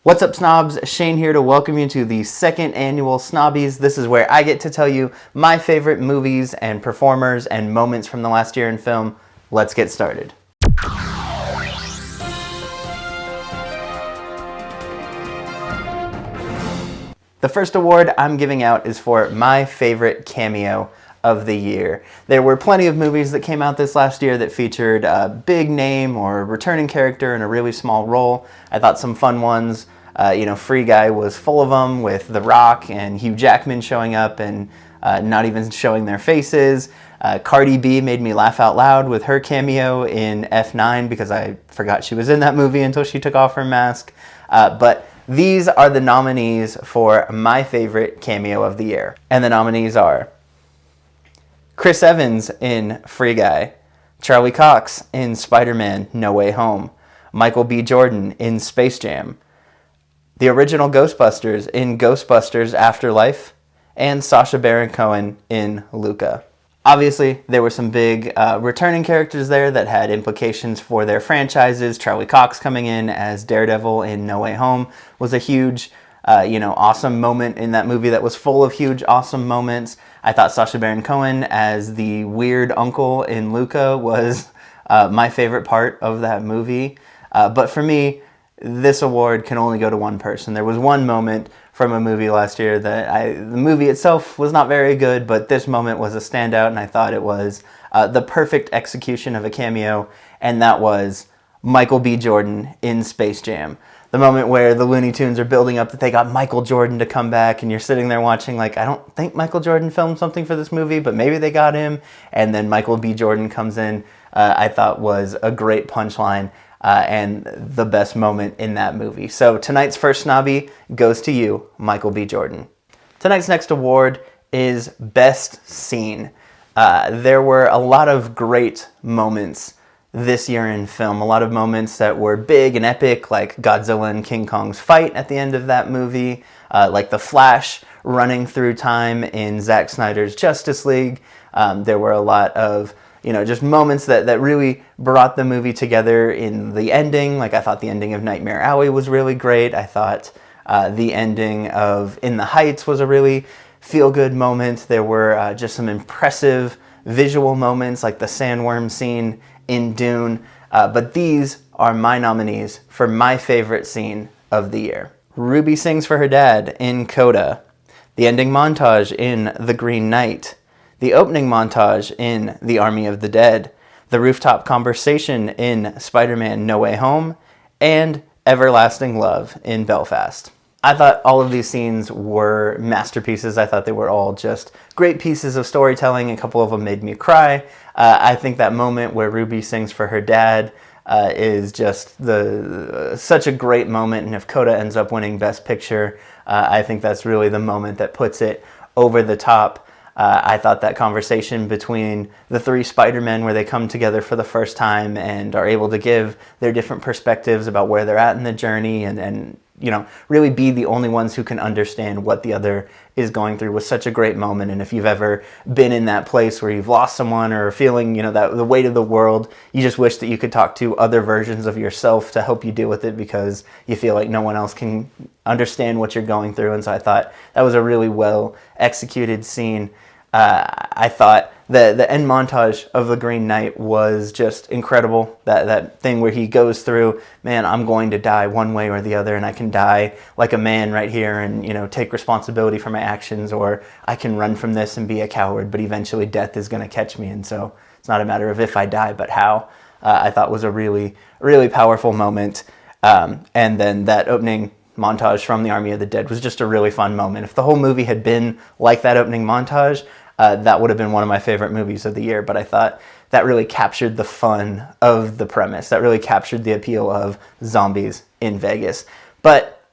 What's up, snobs? Shane here to welcome you to the second annual Snobbies. This is where I get to tell you my favorite movies and performers and moments from the last year in film. Let's get started. The first award I'm giving out is for my favorite cameo of the year. There were plenty of movies that came out this last year that featured a big name or a returning character in a really small role. I thought some fun ones, Free Guy was full of them, with The Rock and Hugh Jackman showing up and not even showing their faces. Cardi B made me laugh out loud with her cameo in F9 because I forgot she was in that movie until she took off her mask. But these are the nominees for my favorite cameo of the year. And the nominees are Chris Evans in Free Guy, Charlie Cox in Spider-Man No Way Home, Michael B. Jordan in Space Jam, the original Ghostbusters in Ghostbusters Afterlife, and Sacha Baron Cohen in Luca. Obviously, there were some big returning characters there that had implications for their franchises. Charlie Cox coming in as Daredevil in No Way Home was a huge awesome moment in that movie that was full of huge, awesome moments. I thought Sacha Baron Cohen as the weird uncle in Luca was my favorite part of that movie. But for me, this award can only go to one person. There was one moment from a movie last year that the movie itself was not very good, but this moment was a standout, and I thought it was the perfect execution of a cameo, and that was Michael B. Jordan in Space Jam. The moment where the Looney Tunes are building up that they got Michael Jordan to come back, and you're sitting there watching like, I don't think Michael Jordan filmed something for this movie, but maybe they got him. And then Michael B. Jordan comes in, I thought was a great punchline and the best moment in that movie. So tonight's first snobby goes to you, Michael B. Jordan. Tonight's next award is Best Scene. There were a lot of great moments this year in film. A lot of moments that were big and epic, like Godzilla and King Kong's fight at the end of that movie, like the Flash running through time in Zack Snyder's Justice League. There were a lot of just moments that really brought the movie together in the ending. Like, I thought the ending of Nightmare Alley was really great. I thought the ending of In the Heights was a really feel-good moment. There were just some impressive visual moments, like the sandworm scene in Dune, but these are my nominees for my favorite scene of the year. Ruby sings for her dad in Coda, the ending montage in The Green Knight, the opening montage in The Army of the Dead, the rooftop conversation in Spider-Man No Way Home, and Everlasting Love in Belfast. I thought all of these scenes were masterpieces. I thought they were all just great pieces of storytelling. A couple of them made me cry. I think that moment where Ruby sings for her dad is just such a great moment. And if Coda ends up winning Best Picture, I think that's really the moment that puts it over the top. I thought that conversation between the three Spider-Men, where they come together for the first time and are able to give their different perspectives about where they're at in the journey and really be the only ones who can understand what the other is going through, was such a great moment. And if you've ever been in that place where you've lost someone or feeling, that the weight of the world, you just wish that you could talk to other versions of yourself to help you deal with it because you feel like no one else can understand what you're going through. And so I thought that was a really well executed scene. I thought the end montage of The Green Knight was just incredible. That thing where he goes through, man, I'm going to die one way or the other, and I can die like a man right here and, take responsibility for my actions, or I can run from this and be a coward, but eventually death is going to catch me, and so it's not a matter of if I die, but how. I thought was a really, really powerful moment. And then that opening montage from The Army of the Dead was just a really fun moment. If the whole movie had been like that opening montage, that would have been one of my favorite movies of the year. But I thought that really captured the fun of the premise. That really captured the appeal of zombies in Vegas. But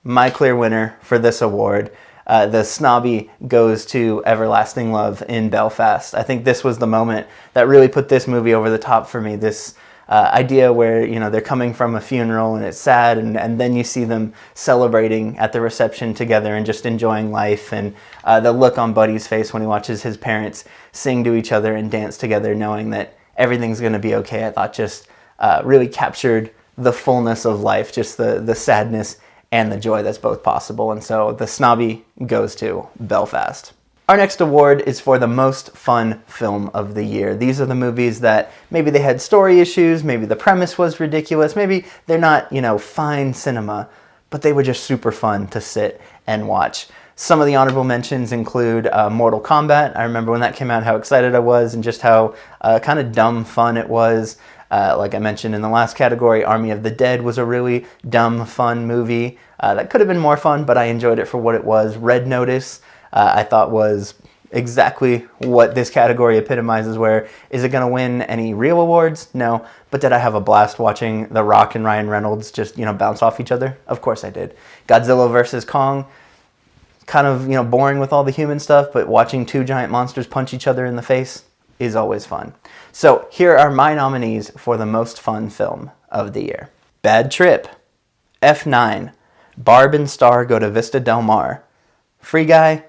my clear winner for this award, the snobby, goes to Everlasting Love in Belfast. I think this was the moment that really put this movie over the top for me. This idea where they're coming from a funeral and it's sad, and then you see them celebrating at the reception together and just enjoying life, and the look on Buddy's face when he watches his parents sing to each other and dance together, knowing that everything's going to be okay. I thought just really captured the fullness of life, just the sadness and the joy that's both possible. And so the snobby goes to Belfast. Our next award is for the most fun film of the year. These are the movies that maybe they had story issues, maybe the premise was ridiculous, maybe they're not, fine cinema, but they were just super fun to sit and watch. Some of the honorable mentions include Mortal Kombat. I remember when that came out, how excited I was and just how kind of dumb fun it was. Like I mentioned in the last category, Army of the Dead was a really dumb, fun movie. That could have been more fun, but I enjoyed it for what it was. Red Notice, I thought was exactly what this category epitomizes, where is it going to win any real awards? No. But did I have a blast watching The Rock and Ryan Reynolds just, bounce off each other? Of course I did. Godzilla vs. Kong, kind of, boring with all the human stuff, but watching two giant monsters punch each other in the face is always fun. So here are my nominees for the most fun film of the year. Bad Trip, F9, Barb and Star Go to Vista Del Mar, Free Guy,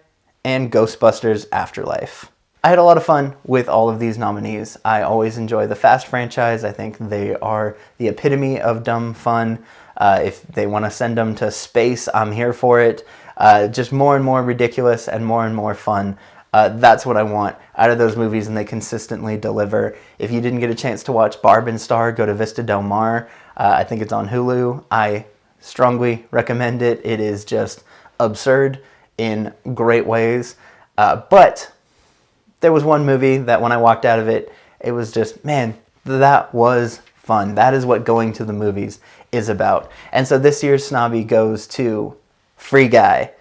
and Ghostbusters Afterlife. I had a lot of fun with all of these nominees. I always enjoy the Fast franchise. I think they are the epitome of dumb fun. If they want to send them to space, I'm here for it. Just more and more ridiculous and more fun. That's what I want out of those movies, and they consistently deliver. If you didn't get a chance to watch Barb and Star Go to Vista Del Mar, I think it's on Hulu. I strongly recommend it. It is just absurd in great ways. But there was one movie that when I walked out of it, it was just, man, that was fun. That is what going to the movies is about. And so this year's Snobby goes to Free Guy.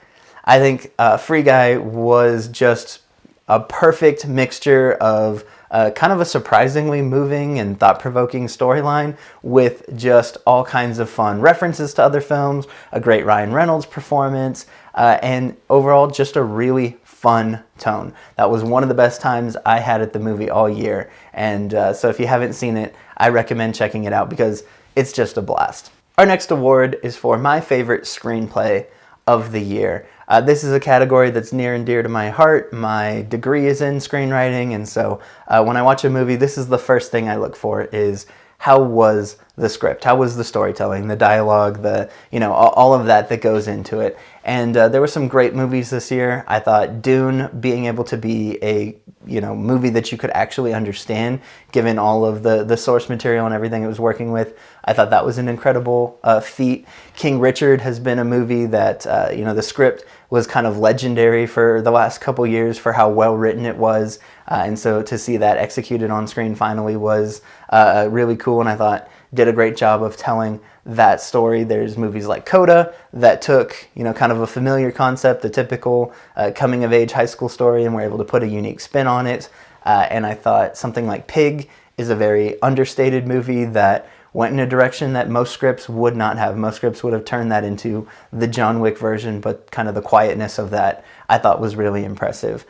I think Free Guy was just a perfect mixture of kind of a surprisingly moving and thought-provoking storyline with just all kinds of fun references to other films, a great Ryan Reynolds performance, and overall just a really fun tone. That was one of the best times I had at the movie all year. And so if you haven't seen it, I recommend checking it out because it's just a blast. Our next award is for my favorite screenplay of the year. This is a category that's near and dear to my heart. My degree is in screenwriting, and so when I watch a movie, this is the first thing I look for is how was the script? How was the storytelling, the dialogue, all of that goes into it. And there were some great movies this year. I thought Dune, being able to be a movie that you could actually understand, given all of the source material and everything it was working with, I thought that was an incredible feat. King Richard has been a movie that the script was kind of legendary for the last couple years for how well written it was, and so to see that executed on screen finally was really cool, and I thought did a great job of telling that story. There's movies like Coda that took, kind of a familiar concept, the typical coming-of-age high school story, and were able to put a unique spin on it. And I thought something like Pig is a very understated movie that went in a direction that most scripts would not have. Most scripts would have turned that into the John Wick version, but kind of the quietness of that I thought was really impressive.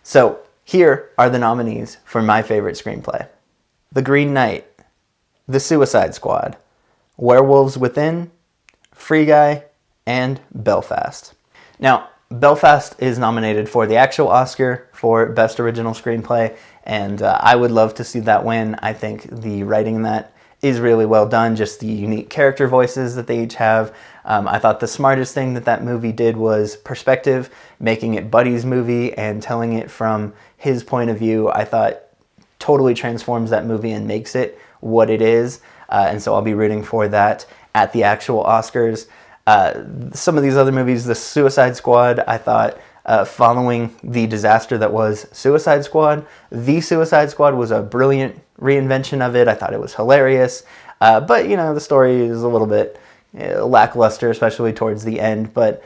So here are the nominees for my favorite screenplay. The Green Knight, The Suicide Squad, Werewolves Within, Free Guy, and Belfast. Now, Belfast is nominated for the actual Oscar for Best Original Screenplay, and I would love to see that win. I think the writing in that is really well done, just the unique character voices that they each have. I thought the smartest thing that movie did was perspective, making it Buddy's movie and telling it from his point of view. I thought totally transforms that movie and makes it what it is. And so I'll be rooting for that at the actual Oscars. Some of these other movies, The Suicide Squad, I thought following the disaster that was Suicide Squad, The Suicide Squad was a brilliant reinvention of it. I thought it was hilarious. But, the story is a little bit lackluster, especially towards the end. But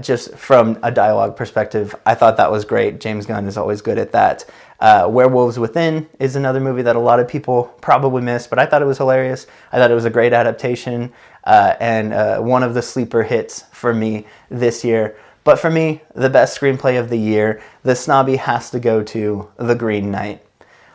just from a dialogue perspective, I thought that was great. James Gunn is always good at that. Werewolves Within is another movie that a lot of people probably missed, but I thought it was hilarious. I thought it was a great adaptation and one of the sleeper hits for me this year. But for me, the best screenplay of the year, the snobby has to go to The Green Knight.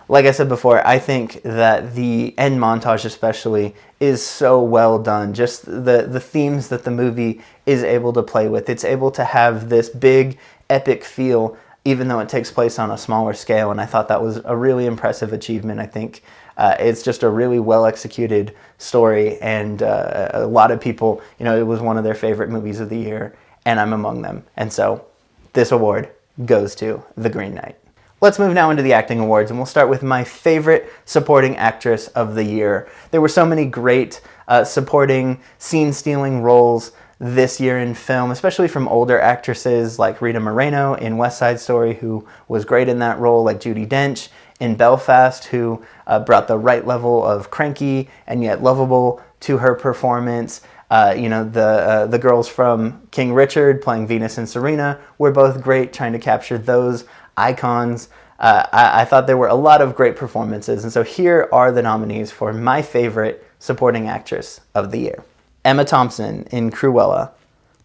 Like I said before, I think that the end montage especially is so well done. Just the themes that the movie is able to play with. It's able to have this big, epic feel, even though it takes place on a smaller scale. And I thought that was a really impressive achievement. I think it's just a really well-executed story, and a lot of people, it was one of their favorite movies of the year, and I'm among them. And so this award goes to The Green Knight. Let's move now into the acting awards, and we'll start with my favorite supporting actress of the year. There were so many great supporting, scene-stealing roles this year in film, especially from older actresses like Rita Moreno in West Side Story, who was great in that role, like Judi Dench in Belfast, who brought the right level of cranky and yet lovable to her performance. The girls from King Richard playing Venus and Serena were both great, trying to capture those icons. I thought there were a lot of great performances, and so here are the nominees for my favorite supporting actress of the year. Emma Thompson in Cruella,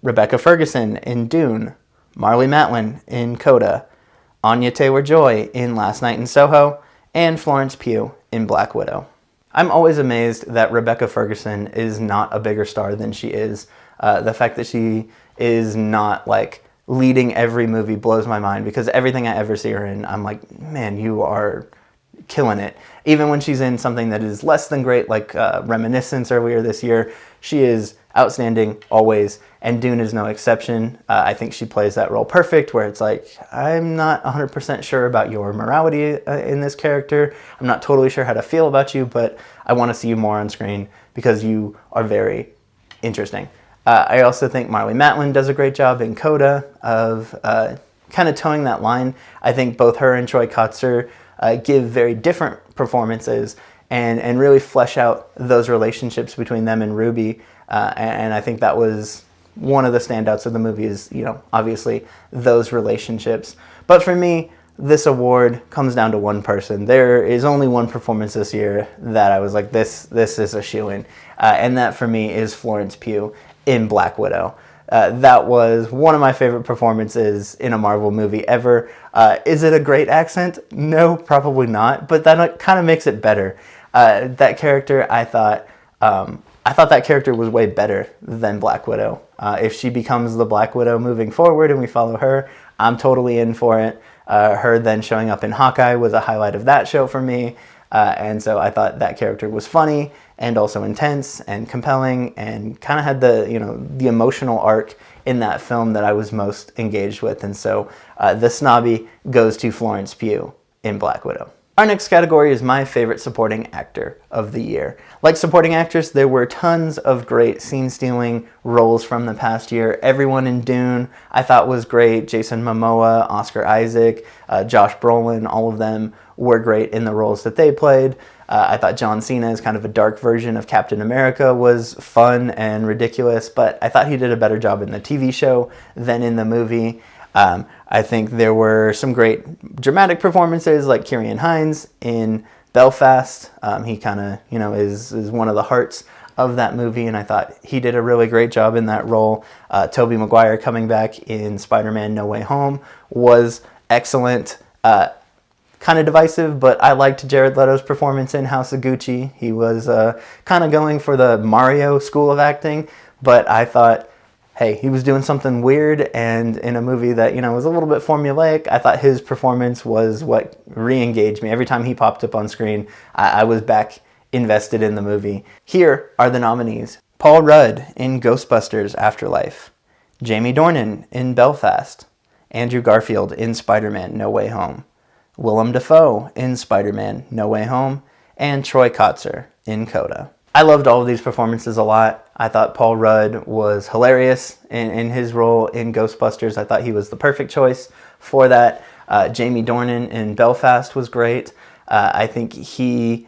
Rebecca Ferguson in Dune, Marlee Matlin in Coda, Anya Taylor-Joy in Last Night in Soho, and Florence Pugh in Black Widow. I'm always amazed that Rebecca Ferguson is not a bigger star than she is. The fact that she is not leading every movie blows my mind, because everything I ever see her in, I'm like, man, you are killing it. Even when she's in something that is less than great, like Reminiscence earlier this year, she is outstanding always, and Dune is no exception. I think she plays that role perfect, where it's like, I'm not 100% sure about your morality in this character. I'm not totally sure how to feel about you, but I want to see you more on screen because you are very interesting. I also think Marlee Matlin does a great job in Coda of kind of towing that line. I think both her and Troy Kotsur give very different performances and really flesh out those relationships between them and Ruby. And I think that was one of the standouts of the movie is, obviously those relationships. But for me, this award comes down to one person. There is only one performance this year that I was like, this is a shoo-in. And that for me is Florence Pugh in Black Widow. That was one of my favorite performances in a Marvel movie ever. Is it a great accent? No, probably not, but that kind of makes it better. That character, I thought that character was way better than Black Widow. If she becomes the Black Widow moving forward and we follow her, I'm totally in for it. Her then showing up in Hawkeye was a highlight of that show for me. And so I thought that character was funny and also intense and compelling, and kind of had the emotional arc in that film that I was most engaged with. And so the snobby goes to Florence Pugh in Black Widow. Our next category is my favorite supporting actor of the year. Like supporting actress, there were tons of great scene-stealing roles from the past year. Everyone in Dune I thought was great. Jason Momoa, Oscar Isaac, Josh Brolin, all of them were great in the roles that they played. I thought John Cena as kind of a dark version of Captain America was fun and ridiculous, but I thought he did a better job in the TV show than in the movie. I think there were some great dramatic performances like Ciarán Hinds in Belfast. He kind of, is one of the hearts of that movie, and I thought he did a really great job in that role. Tobey Maguire coming back in Spider-Man No Way Home was excellent. Kind of divisive, but I liked Jared Leto's performance in House of Gucci. He was kind of going for the Mario school of acting, but I thought, hey, he was doing something weird, and in a movie that, was a little bit formulaic, I thought his performance was what re-engaged me. Every time he popped up on screen, I was back invested in the movie. Here are the nominees. Paul Rudd in Ghostbusters Afterlife, Jamie Dornan in Belfast, Andrew Garfield in Spider-Man No Way Home, Willem Dafoe in Spider-Man No Way Home, and Troy Kotsur in Coda. I loved all of these performances a lot. I thought Paul Rudd was hilarious in his role in Ghostbusters. I thought he was the perfect choice for that. Jamie Dornan in Belfast was great. I think he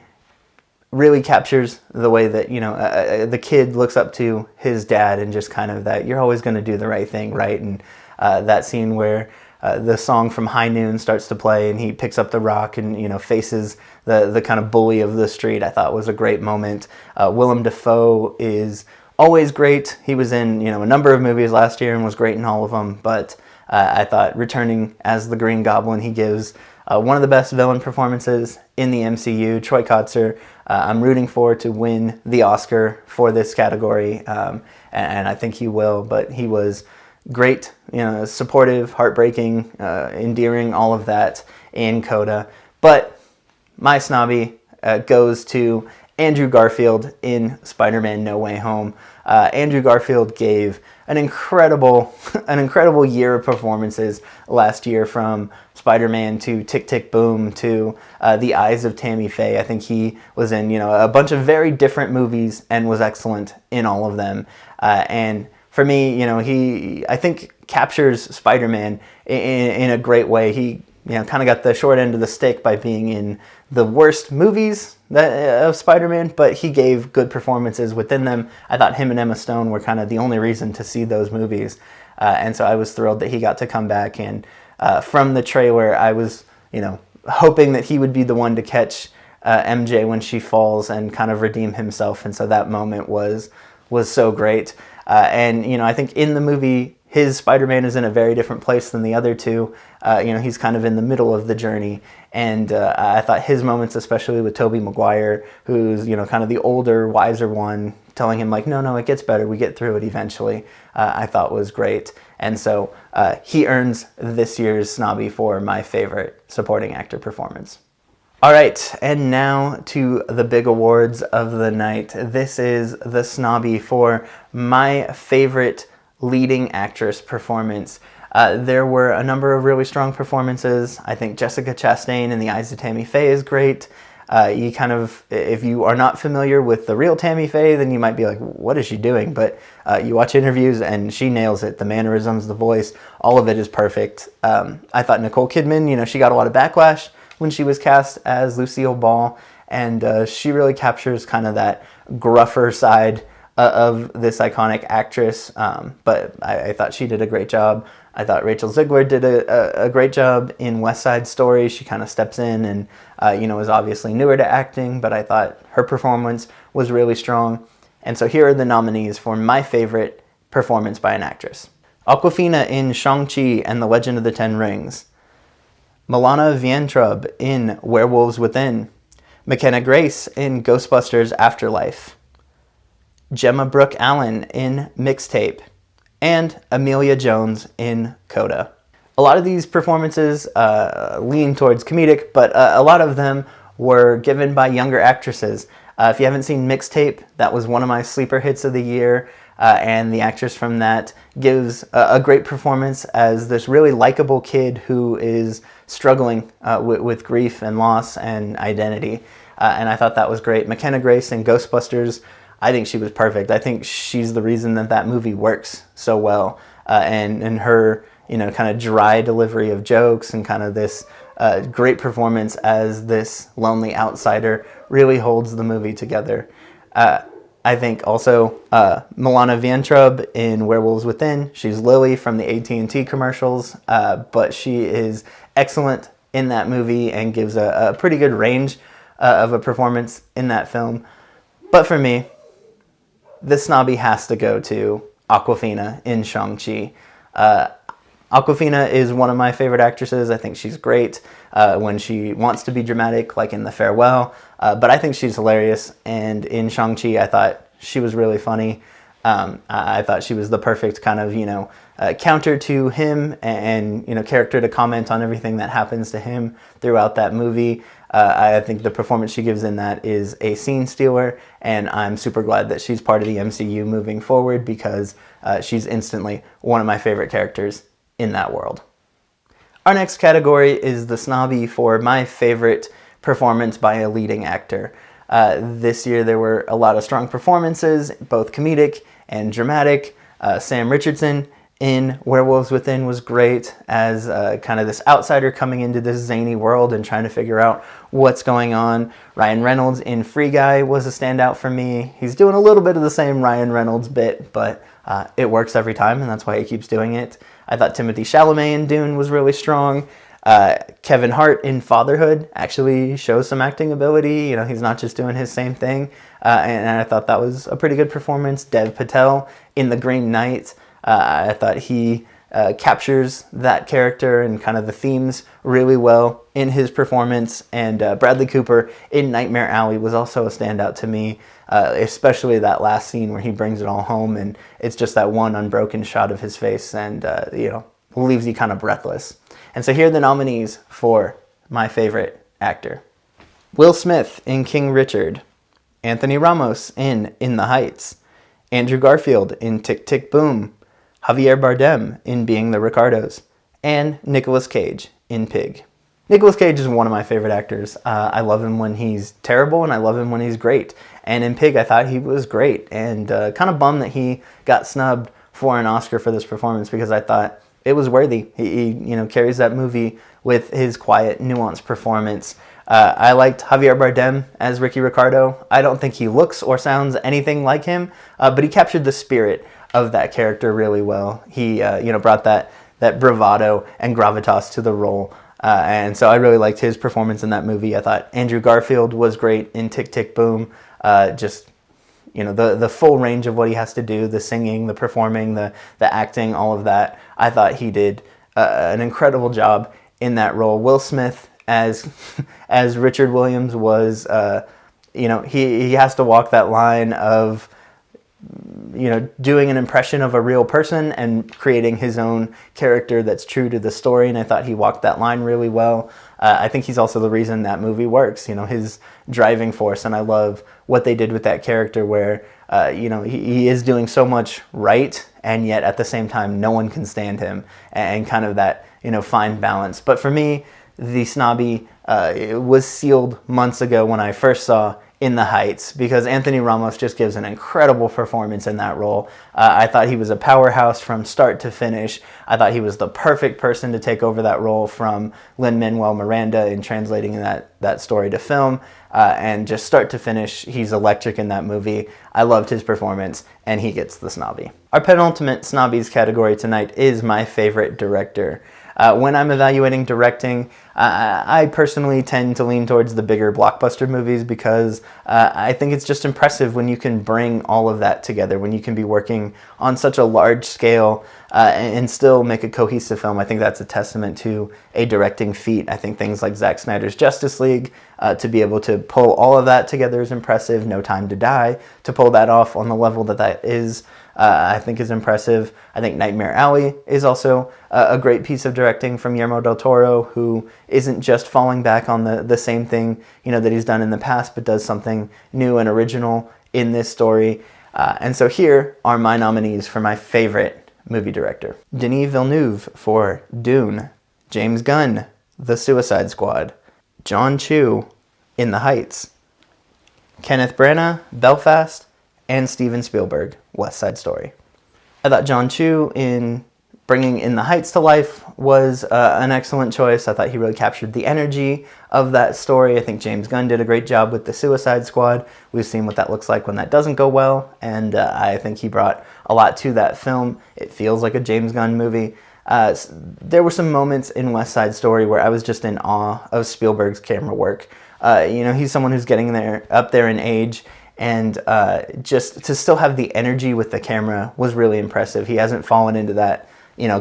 really captures the way that, the kid looks up to his dad, and just kind of that you're always going to do the right thing, right? And that scene where the song from High Noon starts to play and he picks up the rock and, faces the kind of bully of the street, I thought was a great moment. Willem Dafoe is always great. He was in, a number of movies last year and was great in all of them, but I thought returning as the Green Goblin, he gives one of the best villain performances in the MCU. Troy Kotsur, I'm rooting for to win the Oscar for this category, and I think he will, but he was great, supportive, heartbreaking, endearing, all of that in Coda. But my snobby goes to Andrew Garfield in Spider-Man No Way Home. Andrew Garfield gave an incredible year of performances last year, from Spider-Man to Tick, Tick, Boom to The Eyes of Tammy Faye. I think he was in, a bunch of very different movies and was excellent in all of them. And for me, he, I think, captures Spider-Man in a great way. He, kind of got the short end of the stick by being in the worst movies of Spider-Man, but he gave good performances within them. I thought him and Emma Stone were kind of the only reason to see those movies. And so I was thrilled that he got to come back. And from the trailer, I was, hoping that he would be the one to catch MJ when she falls and kind of redeem himself. And so that moment was so great. And, I think in the movie, his Spider-Man is in a very different place than the other two. He's kind of in the middle of the journey. And I thought his moments, especially with Tobey Maguire, who's, kind of the older, wiser one, telling him like, no, it gets better. We get through it eventually, I thought was great. And so he earns this year's Snobby for my favorite supporting actor performance. All right, and now to the big awards of the night. This is the Snobby for my favorite leading actress performance. There were a number of really strong performances. I think Jessica Chastain in The Eyes of Tammy Faye is great. You kind of, if you are not familiar with the real Tammy Faye, then you might be like, what is she doing? But you watch interviews and she nails it. The mannerisms, the voice, all of it is perfect. I thought Nicole Kidman, she got a lot of backlash when she was cast as Lucille Ball, and she really captures kind of that gruffer side of this iconic actress, but I thought she did a great job. I thought Rachel Zegler did a great job in West Side Story. She kind of steps in and, is obviously newer to acting, but I thought her performance was really strong. And so here are the nominees for my favorite performance by an actress. Awkwafina in Shang-Chi and the Legend of the Ten Rings. Milana Vayntrub in Werewolves Within. McKenna Grace in Ghostbusters Afterlife. Gemma Brooke Allen in Mixtape, and Amelia Jones in Coda. A lot of these performances lean towards comedic, but a lot of them were given by younger actresses. If you haven't seen Mixtape, that was one of my sleeper hits of the year, and the actress from that gives a great performance as this really likable kid who is struggling with grief and loss and identity, and I thought that was great. McKenna Grace in Ghostbusters, I think she was perfect. I think she's the reason that movie works so well. And her, kind of dry delivery of jokes and kind of this great performance as this lonely outsider really holds the movie together. I think also Milana Vayntrub in Werewolves Within. She's Lily from the AT&T commercials, but she is excellent in that movie and gives a pretty good range of a performance in that film. But for me, the Snobby has to go to Awkwafina in Shang-Chi. Awkwafina is one of my favorite actresses. I think she's great when she wants to be dramatic, like in The Farewell. But I think she's hilarious. And in Shang-Chi, I thought she was really funny. I thought she was the perfect kind of, counter to him and character to comment on everything that happens to him throughout that movie. I think the performance she gives in that is a scene stealer, and I'm super glad that she's part of the MCU moving forward because she's instantly one of my favorite characters in that world. Our next category is the Snobby for my favorite performance by a leading actor. This year there were a lot of strong performances, both comedic and dramatic. Sam Richardson in Werewolves Within was great as kind of this outsider coming into this zany world and trying to figure out what's going on. Ryan Reynolds in Free Guy was a standout for me. He's doing a little bit of the same Ryan Reynolds bit, but it works every time, and that's why he keeps doing it. I thought Timothée Chalamet in Dune was really strong. Kevin Hart in Fatherhood actually shows some acting ability. He's not just doing his same thing, and I thought that was a pretty good performance. Dev Patel in The Green Knight, I thought he captures that character and kind of the themes really well in his performance. And Bradley Cooper in Nightmare Alley was also a standout to me, especially that last scene where he brings it all home and it's just that one unbroken shot of his face and, leaves you kind of breathless. And so here are the nominees for my favorite actor. Will Smith in King Richard, Anthony Ramos in the Heights, Andrew Garfield in Tick, Tick, Boom, Javier Bardem in Being the Ricardos, and Nicolas Cage in Pig. Nicolas Cage is one of my favorite actors. I love him when he's terrible, and I love him when he's great. And in Pig, I thought he was great, and kind of bummed that he got snubbed for an Oscar for this performance, because I thought it was worthy. He carries that movie with his quiet, nuanced performance. I liked Javier Bardem as Ricky Ricardo. I don't think he looks or sounds anything like him, but he captured the spirit of that character really well. He brought that bravado and gravitas to the role. And so I really liked his performance in that movie. I thought Andrew Garfield was great in Tick, Tick, Boom. The full range of what he has to do, the singing, the performing, the acting, all of that. I thought he did an incredible job in that role. Will Smith as Richard Williams was, he has to walk that line of, doing an impression of a real person and creating his own character that's true to the story. And I thought he walked that line really well. I think he's also the reason that movie works, his driving force. And I love what they did with that character where, he is doing so much right, and yet at the same time, no one can stand him, and kind of that, fine balance. But for me, the Snobby it was sealed months ago when I first saw In the Heights, because Anthony Ramos just gives an incredible performance in that role. I thought he was a powerhouse from start to finish. I thought he was the perfect person to take over that role from Lin-Manuel Miranda in translating that story to film. And just start to finish, he's electric in that movie. I loved his performance, and he gets the Snobby. Our penultimate Snobbies category tonight is my favorite director. When I'm evaluating directing, I personally tend to lean towards the bigger blockbuster movies, because I think it's just impressive when you can bring all of that together, when you can be working on such a large scale and still make a cohesive film. I think that's a testament to a directing feat. I think things like Zack Snyder's Justice League, to be able to pull all of that together is impressive. No Time to Die, to pull that off on the level that is, I think is impressive. I think Nightmare Alley is also a great piece of directing from Guillermo del Toro, who isn't just falling back on the same thing that he's done in the past, but does something new and original in this story. And so here are my nominees for my favorite movie director. Denis Villeneuve for Dune, James Gunn, The Suicide Squad, John Chu, In the Heights, Kenneth Branagh, Belfast, and Steven Spielberg, West Side Story. I thought John Chu in bringing In the Heights to life was an excellent choice. I thought he really captured the energy of that story. I think James Gunn did a great job with The Suicide Squad. We've seen what that looks like when that doesn't go well, and I think he brought a lot to that film. It feels like a James Gunn movie. There were some moments in West Side Story where I was just in awe of Spielberg's camera work. He's someone who's getting up there in age, and just to still have the energy with the camera was really impressive. He hasn't fallen into that,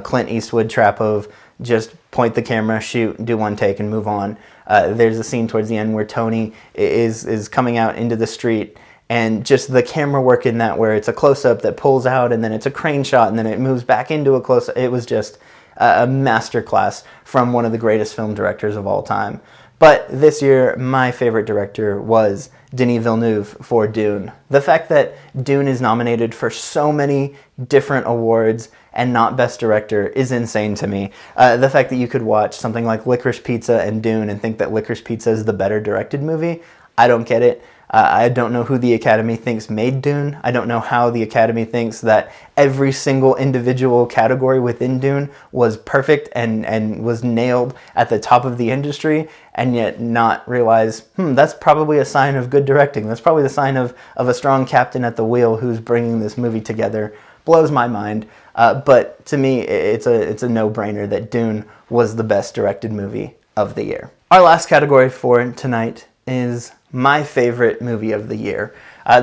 Clint Eastwood trap of just point the camera, shoot, do one take, and move on. There's a scene towards the end where Tony is coming out into the street, and just the camera work in that, where it's a close-up that pulls out, and then it's a crane shot, and then it moves back into a close-up. It was just a masterclass from one of the greatest film directors of all time. But this year, my favorite director was Denis Villeneuve for Dune. The fact that Dune is nominated for so many different awards and not Best Director is insane to me. The fact that you could watch something like Licorice Pizza and Dune and think that Licorice Pizza is the better directed movie, I don't get it. I don't know who the Academy thinks made Dune. I don't know how the Academy thinks that every single individual category within Dune was perfect and was nailed at the top of the industry, and yet not realize, that's probably a sign of good directing. That's probably the sign of a strong captain at the wheel who's bringing this movie together. Blows my mind. But to me, it's a no-brainer that Dune was the best directed movie of the year. Our last category for tonight is my favorite movie of the year.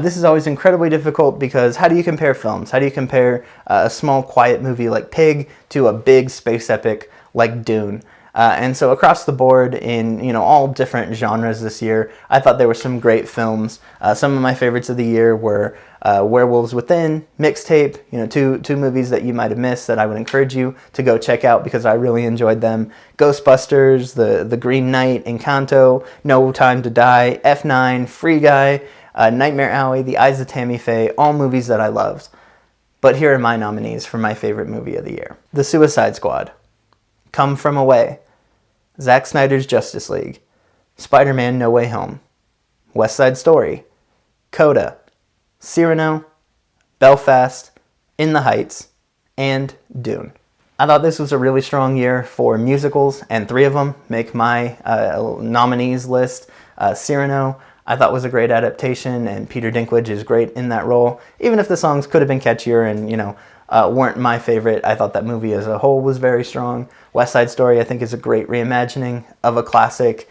This is always incredibly difficult, because how do you compare films? How do you compare a small, quiet movie like Pig to a big space epic like Dune? And so across the board in all different genres this year, I thought there were some great films. Some of my favorites of the year were Werewolves Within, Mixtape, two movies that you might have missed that I would encourage you to go check out because I really enjoyed them. Ghostbusters, The Green Knight, Encanto, No Time to Die, F9, Free Guy, Nightmare Alley, The Eyes of Tammy Faye, all movies that I loved. But here are my nominees for my favorite movie of the year. The Suicide Squad, Come From Away, Zack Snyder's Justice League, Spider-Man No Way Home, West Side Story, Coda, Cyrano, Belfast, In the Heights, and Dune. I thought this was a really strong year for musicals, and 3 of them make my nominees list. Cyrano, I thought was a great adaptation, and Peter Dinklage is great in that role. Even if the songs could have been catchier and, weren't my favorite, I thought that movie as a whole was very strong. West Side Story, I think, is a great reimagining of a classic.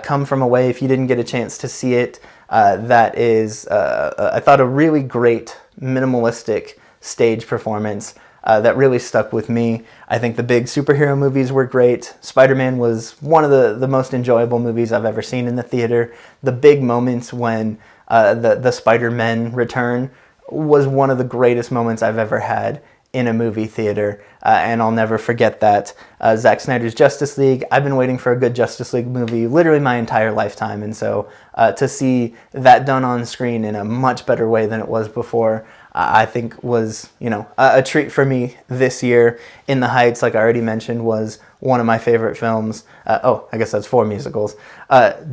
Come From Away, if you didn't get a chance to see it, that is, I thought, a really great minimalistic stage performance that really stuck with me. I think the big superhero movies were great. Spider-Man was one of the most enjoyable movies I've ever seen in the theater. The big moments when the Spider-Men return was one of the greatest moments I've ever had in a movie theater, and I'll never forget that. Zack Snyder's Justice League, I've been waiting for a good Justice League movie literally my entire lifetime, and so to see that done on screen in a much better way than it was before, I think was, a treat for me this year. In the Heights, like I already mentioned, was one of my favorite films. I guess that's 4 musicals.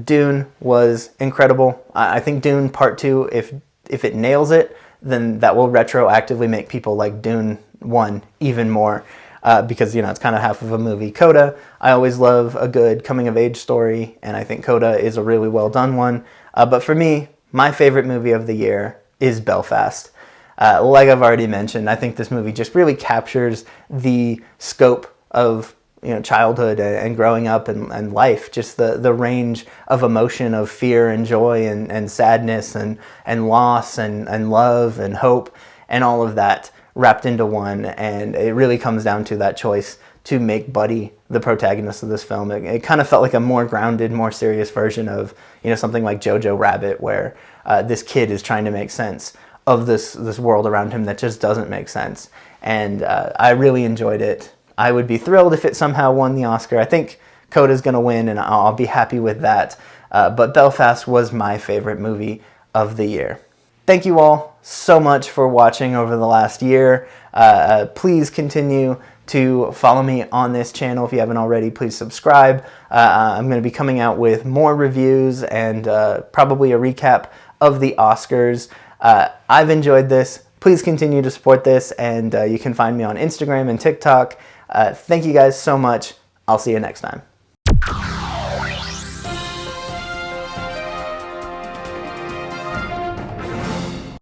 Dune was incredible. I think Dune Part 2, if it nails it, then that will retroactively make people like Dune 1 even more, because, it's kind of half of a movie. Coda, I always love a good coming-of-age story, and I think Coda is a really well-done one. But for me, my favorite movie of the year is Belfast. Like I've already mentioned, I think this movie just really captures the scope of childhood and growing up and life, just the range of emotion of fear and joy and sadness and loss and love and hope and all of that wrapped into one. And it really comes down to that choice to make Buddy the protagonist of this film. It kind of felt like a more grounded, more serious version of something like Jojo Rabbit, where this kid is trying to make sense of this world around him that just doesn't make sense. And I really enjoyed it. I would be thrilled if it somehow won the Oscar. I think Coda's going to win, and I'll be happy with that. But Belfast was my favorite movie of the year. Thank you all so much for watching over the last year. Please continue to follow me on this channel. If you haven't already, please subscribe. I'm going to be coming out with more reviews and probably a recap of the Oscars. I've enjoyed this. Please continue to support this, and you can find me on Instagram and TikTok. Thank you guys so much. I'll see you next time.